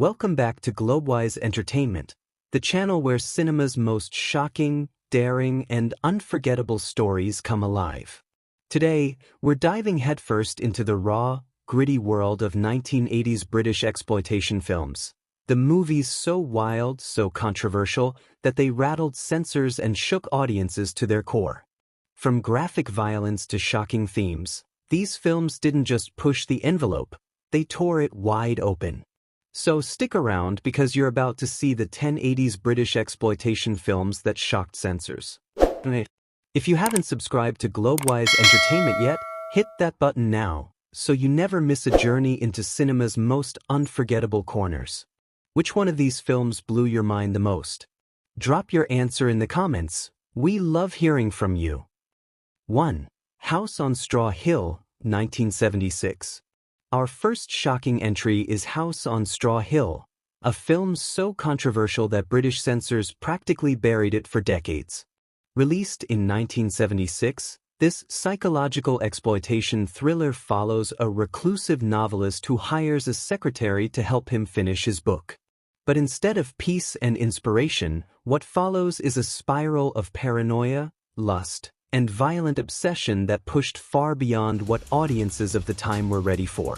Welcome back to Globewise Entertainment, the channel where cinema's most shocking, daring, and unforgettable stories come alive. Today, we're diving headfirst into the raw, gritty world of 1980s British exploitation films. The movies so wild, so controversial, that they rattled censors and shook audiences to their core. From graphic violence to shocking themes, these films didn't just push the envelope, they tore it wide open. So stick around because you're about to see the 1080s British exploitation films that shocked censors. If you haven't subscribed to Globewise Entertainment yet, hit that button now, so you never miss a journey into cinema's most unforgettable corners. Which one of these films blew your mind the most? Drop your answer in the comments. We love hearing from you. 1. House on Straw Hill, 1976. Our first shocking entry is House on Straw Hill, a film so controversial that British censors practically buried it for decades. Released in 1976, this psychological exploitation thriller follows a reclusive novelist who hires a secretary to help him finish his book. But instead of peace and inspiration, what follows is a spiral of paranoia, lust, and violent obsession that pushed far beyond what audiences of the time were ready for.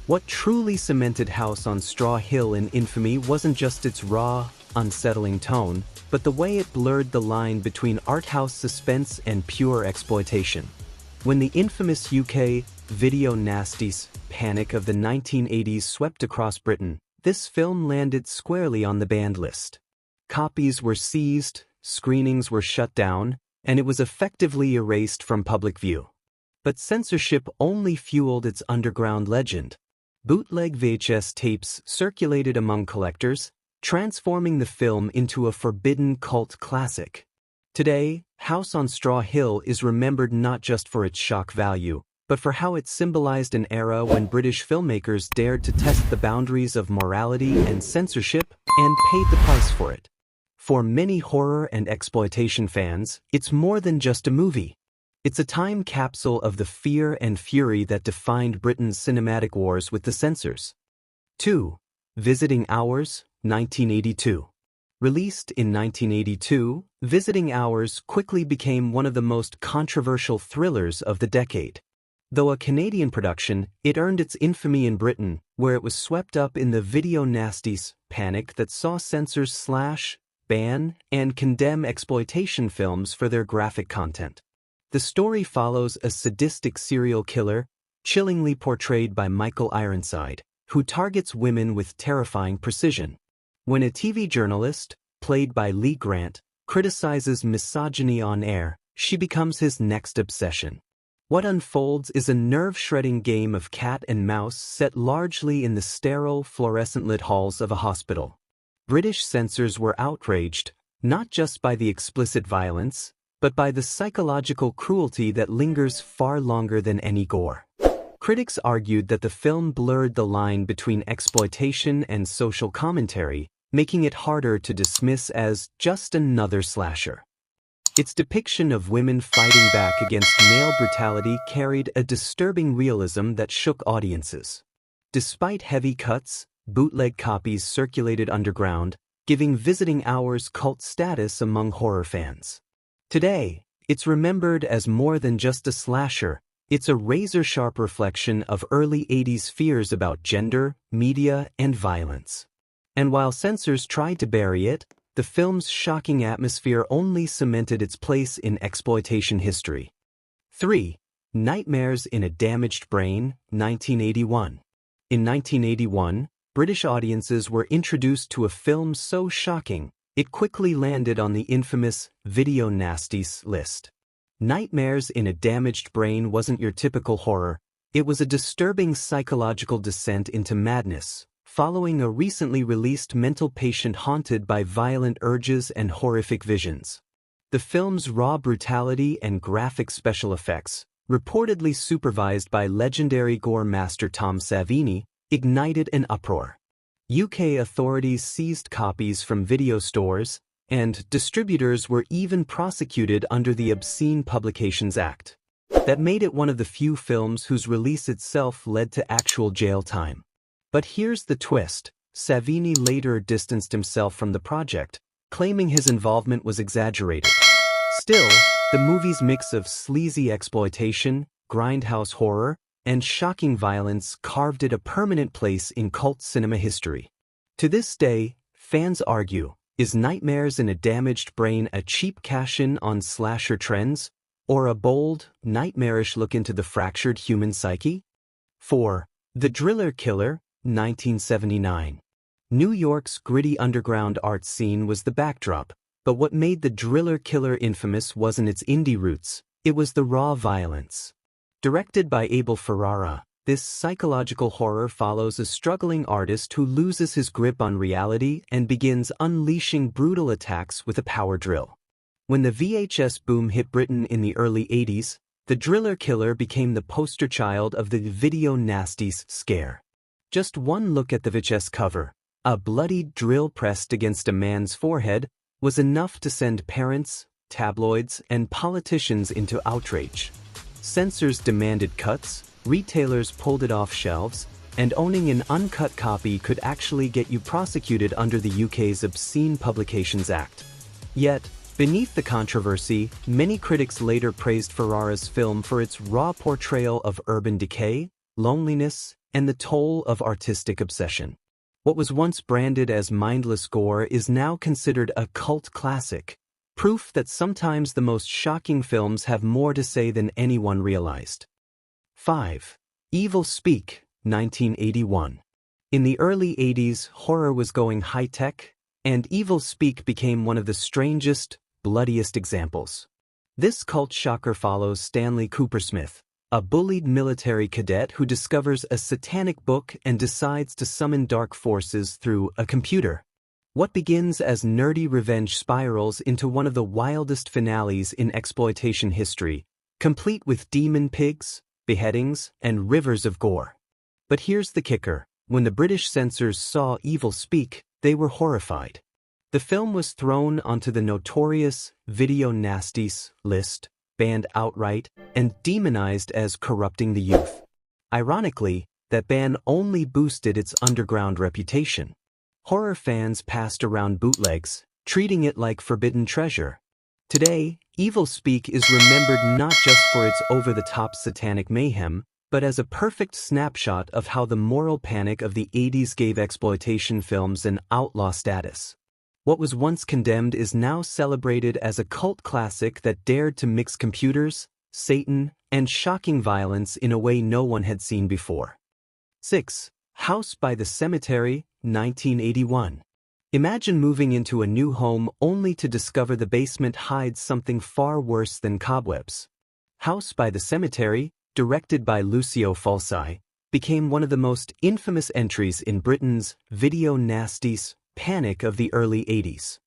What truly cemented House on Straw Hill in infamy wasn't just its raw, unsettling tone, but the way it blurred the line between art house suspense and pure exploitation. When the infamous UK video nasties panic of the 1980s swept across Britain, this film landed squarely on the banned list. Copies were seized, screenings were shut down, and it was effectively erased from public view. But censorship only fueled its underground legend. Bootleg VHS tapes circulated among collectors, transforming the film into a forbidden cult classic. Today, House on Straw Hill is remembered not just for its shock value, but for how it symbolized an era when British filmmakers dared to test the boundaries of morality and censorship and paid the price for it. For many horror and exploitation fans, it's more than just a movie. It's a time capsule of the fear and fury that defined Britain's cinematic wars with the censors. 2. Visiting Hours, 1982. Released in 1982, Visiting Hours quickly became one of the most controversial thrillers of the decade. Though a Canadian production, it earned its infamy in Britain, where it was swept up in the video nasties panic that saw censors slash, ban, and condemn exploitation films for their graphic content. The story follows a sadistic serial killer, chillingly portrayed by Michael Ironside, who targets women with terrifying precision. When a TV journalist, played by Lee Grant, criticizes misogyny on air, she becomes his next obsession. What unfolds is a nerve-shredding game of cat and mouse set largely in the sterile, fluorescent-lit halls of a hospital. British censors were outraged, not just by the explicit violence, but by the psychological cruelty that lingers far longer than any gore. Critics argued that the film blurred the line between exploitation and social commentary, making it harder to dismiss as just another slasher. Its depiction of women fighting back against male brutality carried a disturbing realism that shook audiences. Despite heavy cuts, bootleg copies circulated underground, giving Visiting Hours cult status among horror fans. Today, it's remembered as more than just a slasher. It's a razor-sharp reflection of early 80s fears about gender, media, and violence. And while censors tried to bury it, the film's shocking atmosphere only cemented its place in exploitation history. 3. Nightmares in a Damaged Brain, 1981. In 1981, British audiences were introduced to a film so shocking, it quickly landed on the infamous video nasties list. Nightmares in a Damaged Brain wasn't your typical horror, it was a disturbing psychological descent into madness, following a recently released mental patient haunted by violent urges and horrific visions. The film's raw brutality and graphic special effects, reportedly supervised by legendary gore master Tom Savini, ignited an uproar. UK authorities seized copies from video stores, and distributors were even prosecuted under the Obscene Publications Act. That made it one of the few films whose release itself led to actual jail time. But here's the twist. Savini later distanced himself from the project, claiming his involvement was exaggerated. Still, the movie's mix of sleazy exploitation, grindhouse horror, and shocking violence carved it a permanent place in cult cinema history. To this day, fans argue, is Nightmares in a Damaged Brain a cheap cash-in on slasher trends, or a bold, nightmarish look into the fractured human psyche? 4. The Driller Killer, 1979. New York's gritty underground art scene was the backdrop, but what made the Driller Killer infamous wasn't its indie roots, it was the raw violence. Directed by Abel Ferrara, this psychological horror follows a struggling artist who loses his grip on reality and begins unleashing brutal attacks with a power drill. When the VHS boom hit Britain in the early 80s, the Driller Killer became the poster child of the video nasties scare. Just one look at the VHS cover, a bloodied drill pressed against a man's forehead, was enough to send parents, tabloids, and politicians into outrage. Censors demanded cuts, retailers pulled it off shelves, and owning an uncut copy could actually get you prosecuted under the UK's Obscene Publications Act. Yet, beneath the controversy, many critics later praised Ferrara's film for its raw portrayal of urban decay, loneliness, and the toll of artistic obsession. What was once branded as mindless gore is now considered a cult classic, proof that sometimes the most shocking films have more to say than anyone realized. 5. Evil Speak, 1981. In the early 80s, horror was going high-tech, and Evil Speak became one of the strangest, bloodiest examples. This cult shocker follows Stanley Coopersmith, a bullied military cadet who discovers a satanic book and decides to summon dark forces through a computer. What begins as nerdy revenge spirals into one of the wildest finales in exploitation history, complete with demon pigs, beheadings, and rivers of gore. But here's the kicker: when the British censors saw Evil Speak, they were horrified. The film was thrown onto the notorious Video Nasties list, banned outright, and demonized as corrupting the youth. Ironically, that ban only boosted its underground reputation. Horror fans passed around bootlegs, treating it like forbidden treasure. Today, Evil Speak is remembered not just for its over-the-top satanic mayhem, but as a perfect snapshot of how the moral panic of the 80s gave exploitation films an outlaw status. What was once condemned is now celebrated as a cult classic that dared to mix computers, Satan, and shocking violence in a way no one had seen before. 6. House by the Cemetery, 1981. Imagine moving into a new home only to discover the basement hides something far worse than cobwebs. House by the Cemetery, directed by Lucio Fulci, became one of the most infamous entries in Britain's Video Nasties panic of the early 80s.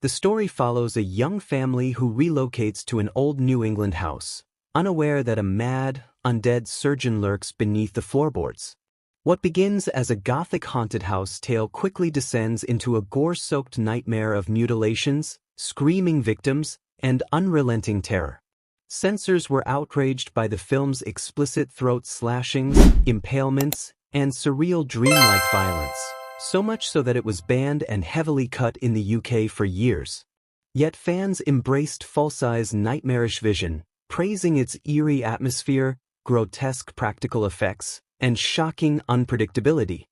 The story follows a young family who relocates to an old New England house, unaware that a mad, undead surgeon lurks beneath the floorboards. What begins as a gothic haunted house tale quickly descends into a gore-soaked nightmare of mutilations, screaming victims, and unrelenting terror. Censors were outraged by the film's explicit throat slashings, impalements, and surreal dreamlike violence, so much so that it was banned and heavily cut in the UK for years. Yet fans embraced Fulci's nightmarish vision, praising its eerie atmosphere, grotesque practical effects, and shocking unpredictability.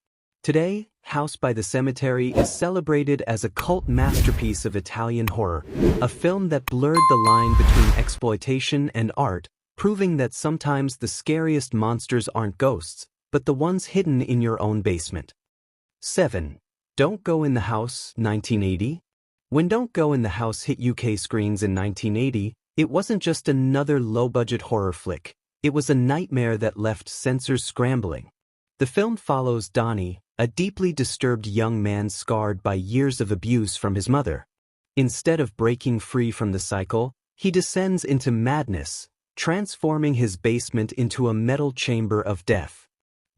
Today, House by the Cemetery is celebrated as a cult masterpiece of Italian horror, a film that blurred the line between exploitation and art, proving that sometimes the scariest monsters aren't ghosts, but the ones hidden in your own basement. 7. Don't Go in the House, 1980. When Don't Go in the House hit UK screens in 1980, it wasn't just another low-budget horror flick. It was a nightmare that left censors scrambling. The film follows Donnie, a deeply disturbed young man scarred by years of abuse from his mother. Instead of breaking free from the cycle, he descends into madness, transforming his basement into a metal chamber of death.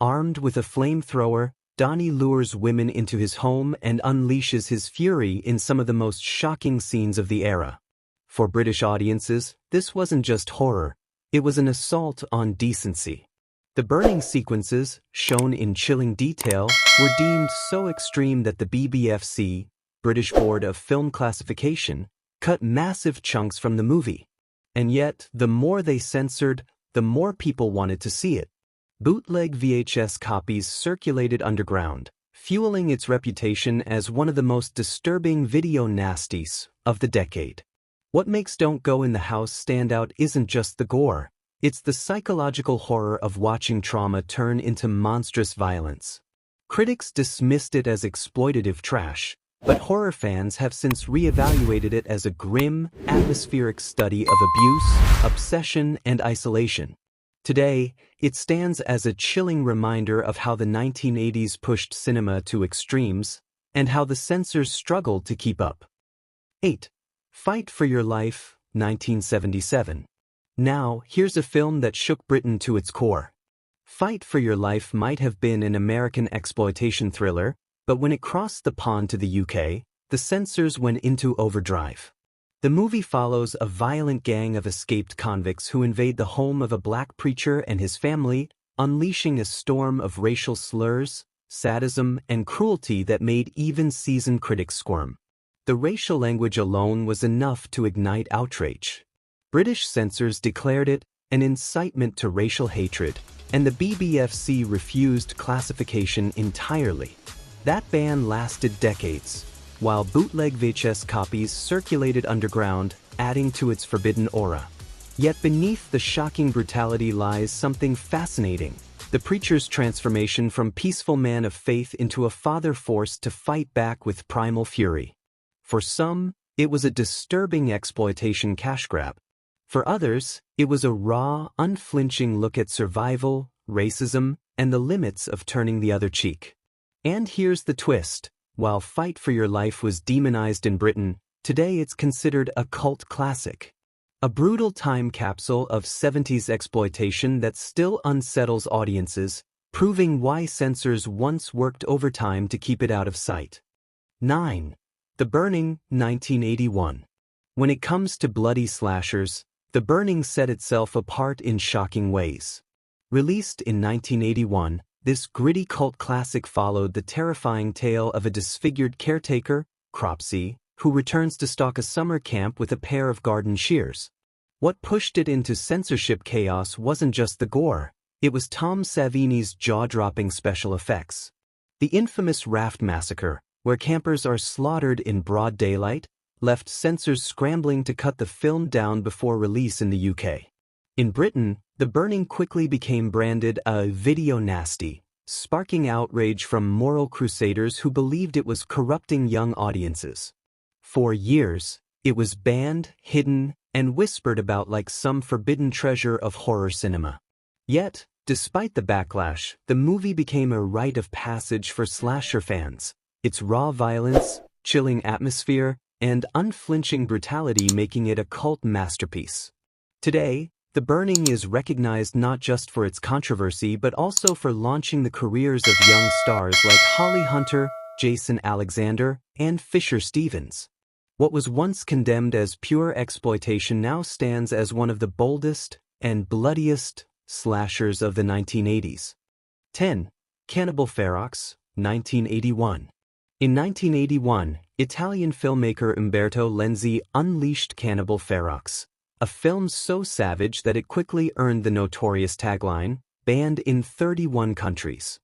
Armed with a flamethrower, Donnie lures women into his home and unleashes his fury in some of the most shocking scenes of the era. For British audiences, this wasn't just horror. It was an assault on decency. The burning sequences, shown in chilling detail, were deemed so extreme that the BBFC, British Board of Film Classification, cut massive chunks from the movie. And yet, the more they censored, the more people wanted to see it. Bootleg VHS copies circulated underground, fueling its reputation as one of the most disturbing video nasties of the decade. What makes Don't Go in the House stand out isn't just the gore, it's the psychological horror of watching trauma turn into monstrous violence. Critics dismissed it as exploitative trash, but horror fans have since reevaluated it as a grim, atmospheric study of abuse, obsession, and isolation. Today, it stands as a chilling reminder of how the 1980s pushed cinema to extremes, and how the censors struggled to keep up. 8. Fight for Your Life, 1977. Now, here's a film that shook Britain to its core. Fight for Your Life might have been an American exploitation thriller, but when it crossed the pond to the UK, the censors went into overdrive. The movie follows a violent gang of escaped convicts who invade the home of a black preacher and his family, unleashing a storm of racial slurs, sadism, and cruelty that made even seasoned critics squirm. The racial language alone was enough to ignite outrage. British censors declared it an incitement to racial hatred, and the BBFC refused classification entirely. That ban lasted decades, while bootleg VHS copies circulated underground, adding to its forbidden aura. Yet beneath the shocking brutality lies something fascinating: the preacher's transformation from peaceful man of faith into a father forced to fight back with primal fury. For some, it was a disturbing exploitation cash grab. For others, it was a raw, unflinching look at survival, racism, and the limits of turning the other cheek. And here's the twist. While Fight for Your Life was demonized in Britain, today it's considered a cult classic. A brutal time capsule of 70s exploitation that still unsettles audiences, proving why censors once worked overtime to keep it out of sight. 9. The Burning, 1981. When it comes to bloody slashers, The Burning set itself apart in shocking ways. Released in 1981, this gritty cult classic followed the terrifying tale of a disfigured caretaker, Cropsey, who returns to stalk a summer camp with a pair of garden shears. What pushed it into censorship chaos wasn't just the gore, it was Tom Savini's jaw-dropping special effects. The infamous Raft Massacre, where campers are slaughtered in broad daylight, left censors scrambling to cut the film down before release in the UK. In Britain, The Burning quickly became branded a video nasty, sparking outrage from moral crusaders who believed it was corrupting young audiences. For years, it was banned, hidden, and whispered about like some forbidden treasure of horror cinema. Yet, despite the backlash, the movie became a rite of passage for slasher fans, its raw violence, chilling atmosphere, and unflinching brutality making it a cult masterpiece. Today, The Burning is recognized not just for its controversy but also for launching the careers of young stars like Holly Hunter, Jason Alexander, and Fisher Stevens. What was once condemned as pure exploitation now stands as one of the boldest and bloodiest slashers of the 1980s. 10. Cannibal Ferox, 1981. In 1981, Italian filmmaker Umberto Lenzi unleashed Cannibal Ferox, a film so savage that it quickly earned the notorious tagline, banned in 31 countries.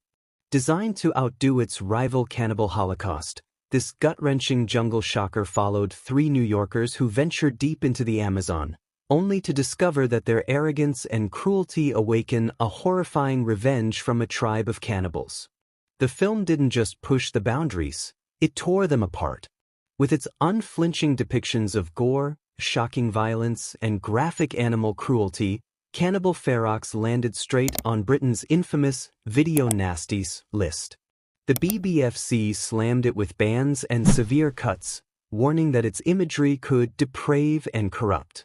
Designed to outdo its rival Cannibal Holocaust, this gut-wrenching jungle shocker followed 3 New Yorkers who ventured deep into the Amazon, only to discover that their arrogance and cruelty awaken a horrifying revenge from a tribe of cannibals. The film didn't just push the boundaries, it tore them apart. With its unflinching depictions of gore, shocking violence, and graphic animal cruelty, Cannibal Ferox landed straight on Britain's infamous Video Nasties list. The BBFC slammed it with bans and severe cuts, warning that its imagery could deprave and corrupt.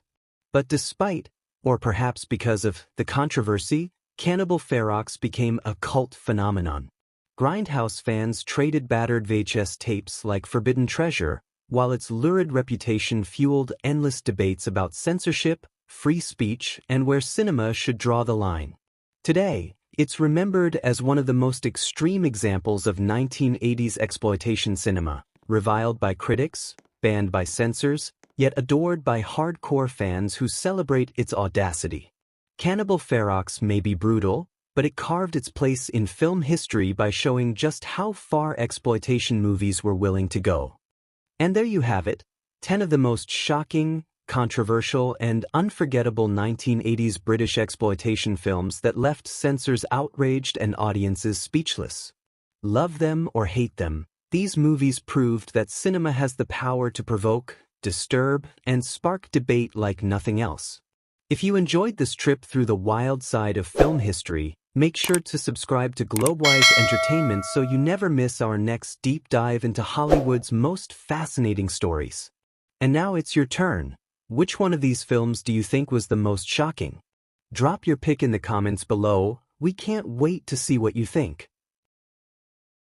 But despite, or perhaps because of, the controversy, Cannibal Ferox became a cult phenomenon. Grindhouse fans traded battered VHS tapes like forbidden treasure, while its lurid reputation fueled endless debates about censorship, free speech, and where cinema should draw the line. Today, It's remembered as one of the most extreme examples of 1980s exploitation cinema, reviled by critics, banned by censors, yet adored by hardcore fans who celebrate its audacity. Cannibal Ferox may be brutal, but it carved its place in film history by showing just how far exploitation movies were willing to go. And there you have it, 10 of the most shocking, controversial, and unforgettable 1980s British exploitation films that left censors outraged and audiences speechless. Love them or hate them, these movies proved that cinema has the power to provoke, disturb, and spark debate like nothing else. If you enjoyed this trip through the wild side of film history, make sure to subscribe to Globewise Entertainment so you never miss our next deep dive into Hollywood's most fascinating stories. And now it's your turn. Which one of these films do you think was the most shocking? Drop your pick in the comments below. We can't wait to see what you think.